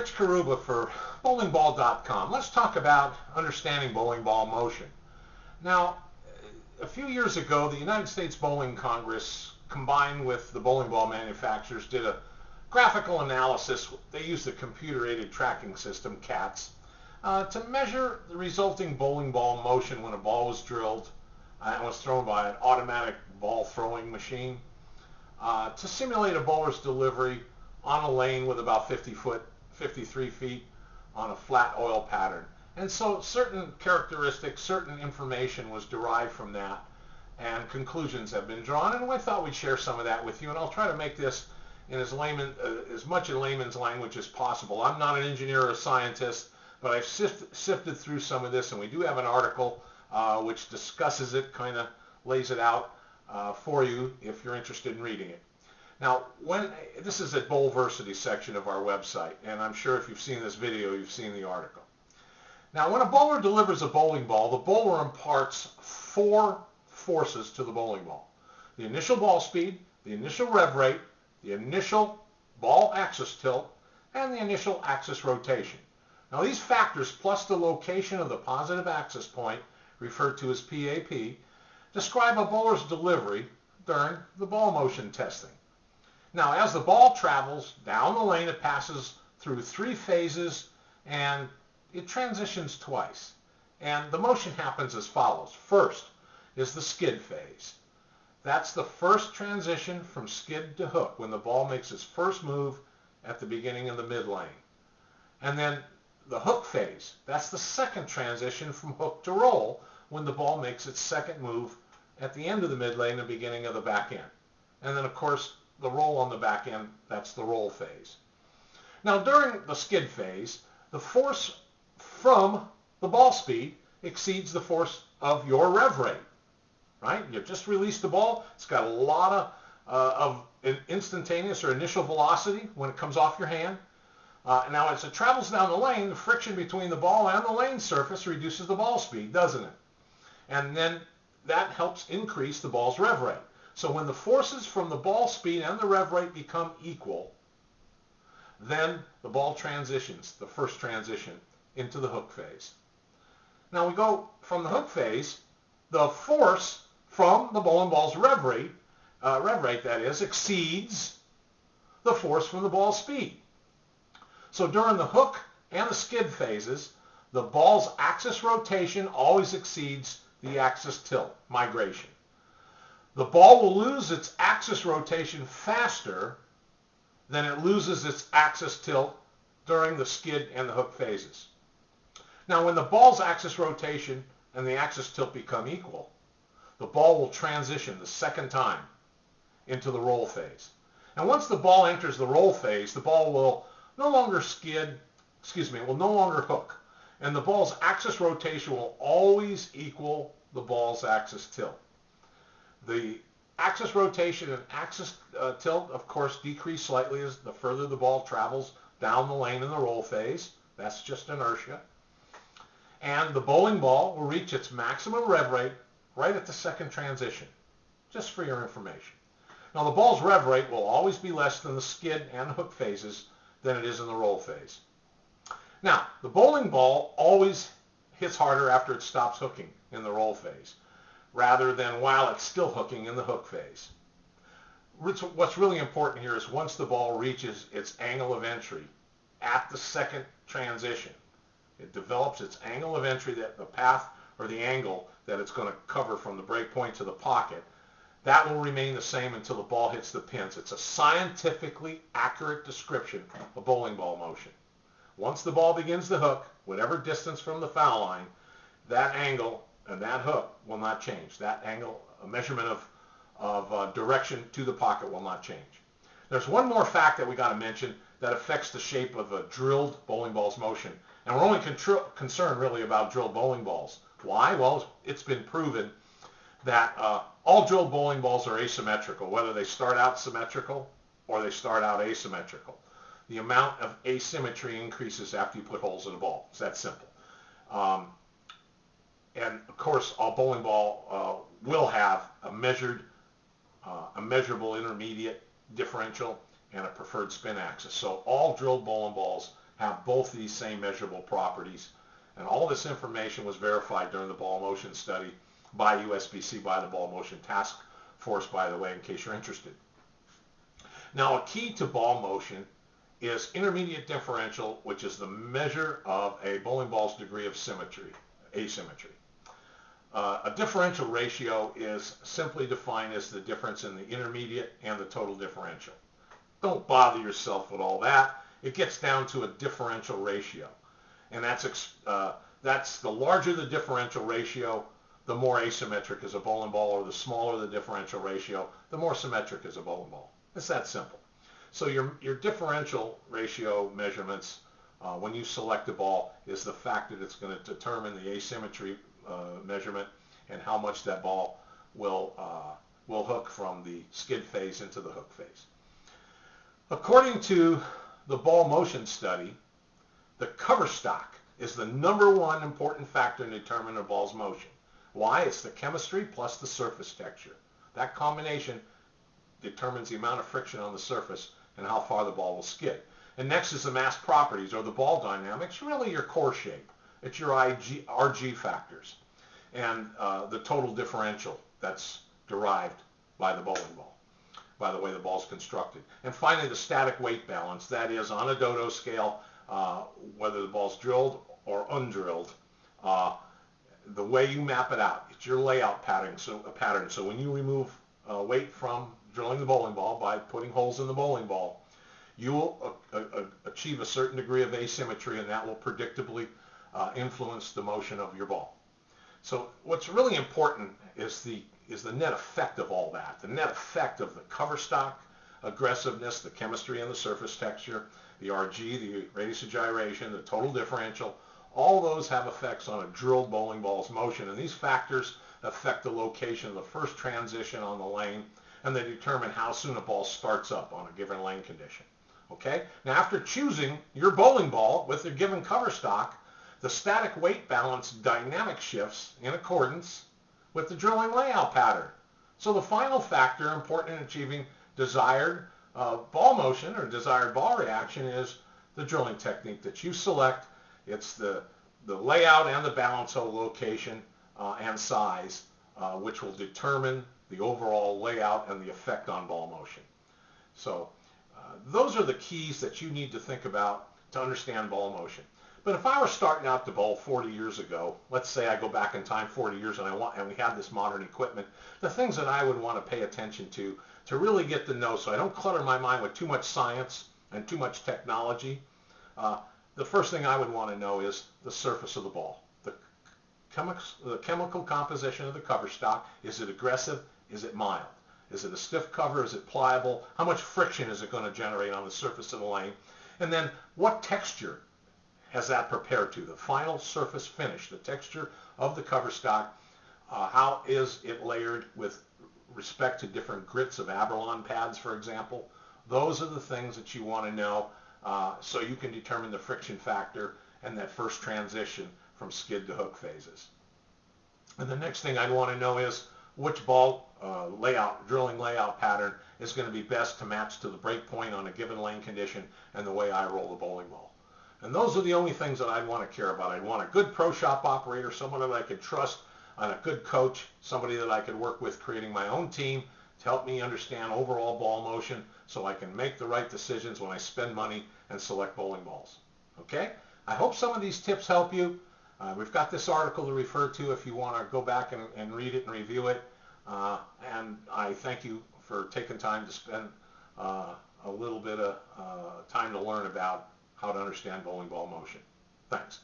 Rich Carrubba for bowlingball.com. Let's talk about understanding bowling ball motion. Now, a few years ago, the United States Bowling Congress, combined with the bowling ball manufacturers, did a graphical analysis. They used the computer-aided tracking system, CATS, to measure the resulting bowling ball motion when a ball was drilled and was thrown by an automatic ball throwing machine, to simulate a bowler's delivery on a lane with about 53 feet on a flat oil pattern. And so certain characteristics, certain information was derived from that, and conclusions have been drawn, and I thought we'd share some of that with you, and I'll try to make this in as much in layman's language as possible. I'm not an engineer or a scientist, but I've sifted through some of this, and we do have an article which discusses it, kind of lays it out for you if you're interested in reading it. Now, this is at Bowlversity section of our website, and I'm sure if you've seen this video, you've seen the article. Now, when a bowler delivers a bowling ball, the bowler imparts 4 forces to the bowling ball: the initial ball speed, the initial rev rate, the initial ball axis tilt, and the initial axis rotation. Now, these factors, plus the location of the positive axis point, referred to as PAP, describe a bowler's delivery during the ball motion testing. Now, as the ball travels down the lane, it passes through 3 phases, and it transitions twice. And the motion happens as follows. First is the skid phase. That's the first transition from skid to hook, when the ball makes its first move at the beginning of the mid lane. And then the hook phase. That's the second transition from hook to roll, when the ball makes its second move at the end of the mid lane and beginning of the back end. And then, of course, the roll on the back end, that's the roll phase. Now, during the skid phase, the force from the ball speed exceeds the force of your rev rate, right? You've just released the ball. It's got a lot of instantaneous or initial velocity when it comes off your hand. Now, as it travels down the lane, the friction between the ball and the lane surface reduces the ball speed, doesn't it? And then that helps increase the ball's rev rate. So when the forces from the ball speed and the rev rate become equal, then the ball transitions, the first transition, into the hook phase. Now we go from the hook phase, the force from the bowling ball's rev rate that is, exceeds the force from the ball speed. So during the hook and the skid phases, the ball's axis rotation always exceeds the axis tilt, migration. The ball will lose its axis rotation faster than it loses its axis tilt during the skid and the hook phases. Now, when the ball's axis rotation and the axis tilt become equal, the ball will transition the second time into the roll phase. And once the ball enters the roll phase, the ball will no longer will no longer hook. And the ball's axis rotation will always equal the ball's axis tilt. The axis rotation and axis tilt, of course, decrease slightly as the further the ball travels down the lane in the roll phase. That's just inertia. And the bowling ball will reach its maximum rev rate right at the second transition, just for your information. Now, the ball's rev rate will always be less than the skid and hook phases than it is in the roll phase. Now, the bowling ball always hits harder after it stops hooking in the roll phase, rather than while it's still hooking in the hook phase. What's really important here is once the ball reaches its angle of entry at the second transition, it develops its angle of entry, that the path or the angle that it's going to cover from the break point to the pocket. That will remain the same until the ball hits the pins. It's a scientifically accurate description of bowling ball motion. Once the ball begins to hook, whatever distance from the foul line, that angle and that hook will not change. That angle, a measurement of direction to the pocket, will not change. There's one more fact that we got to mention that affects the shape of a drilled bowling ball's motion. And we're only concerned really about drilled bowling balls. Why? Well, it's been proven that all drilled bowling balls are asymmetrical, whether they start out symmetrical or they start out asymmetrical. The amount of asymmetry increases after you put holes in a ball. It's that simple. And of course, a bowling ball will have a measurable intermediate differential and a preferred spin axis. So all drilled bowling balls have both these same measurable properties. And all this information was verified during the ball motion study by USBC, by the Ball Motion Task Force, by the way, in case you're interested. Now, a key to ball motion is intermediate differential, which is the measure of a bowling ball's degree of asymmetry. A differential ratio is simply defined as the difference in the intermediate and the total differential. Don't bother yourself with all that. It gets down to a differential ratio. And that's the larger the differential ratio, the more asymmetric is a bowling ball, or the smaller the differential ratio, the more symmetric is a bowling ball. It's that simple. So your differential ratio measurements when you select a ball is the factor that's going to determine the asymmetry measurement and how much that ball will hook from the skid phase into the hook phase. According to the ball motion study, the cover stock is the #1 important factor in determining a ball's motion. Why? It's the chemistry plus the surface texture. That combination determines the amount of friction on the surface and how far the ball will skid. And next is the mass properties, or the ball dynamics, really your core shape. It's your RG factors and the total differential that's derived by the bowling ball, by the way the ball's constructed. And finally, the static weight balance, that is on a dodo scale, whether the ball's drilled or undrilled, the way you map it out, it's your layout pattern. So when you remove weight from drilling the bowling ball by putting holes in the bowling ball, you will achieve a certain degree of asymmetry, and that will predictably influence the motion of your ball. So what's really important is the net effect of all that, the net effect of the cover stock aggressiveness, the chemistry and the surface texture, the RG, the radius of gyration, the total differential. All those have effects on a drilled bowling ball's motion, and these factors affect the location of the first transition on the lane, and they determine how soon a ball starts up on a given lane condition. Okay? Now, after choosing your bowling ball with a given cover stock, the static weight balance dynamic shifts in accordance with the drilling layout pattern. So the final factor important in achieving desired ball motion or desired ball reaction is the drilling technique that you select. It's the layout and the balance of location and size, which will determine the overall layout and the effect on ball motion. So those are the keys that you need to think about to understand ball motion. But if I were starting out to bowl 40 years ago, let's say I go back in time 40 years and we have this modern equipment, the things that I would want to pay attention to really get to know, so I don't clutter my mind with too much science and too much technology, the first thing I would want to know is the surface of the ball. The chemical composition of the cover stock. Is it aggressive? Is it mild? Is it a stiff cover? Is it pliable? How much friction is it going to generate on the surface of the lane? And then what texture has that prepared to? The final surface finish, the texture of the cover stock. How is it layered with respect to different grits of Abralon pads, for example? Those are the things that you want to know so you can determine the friction factor and that first transition from skid to hook phases. And the next thing I'd want to know is which ball drilling layout pattern is going to be best to match to the break point on a given lane condition and the way I roll the bowling ball. And those are the only things that I'd want to care about. I'd want a good pro shop operator, someone that I could trust, and a good coach, somebody that I could work with creating my own team to help me understand overall ball motion so I can make the right decisions when I spend money and select bowling balls. Okay? I hope some of these tips help you. We've got this article to refer to if you want to go back and read it and review it. And I thank you for taking time to spend a little bit of time to learn about how to understand bowling ball motion. Thanks.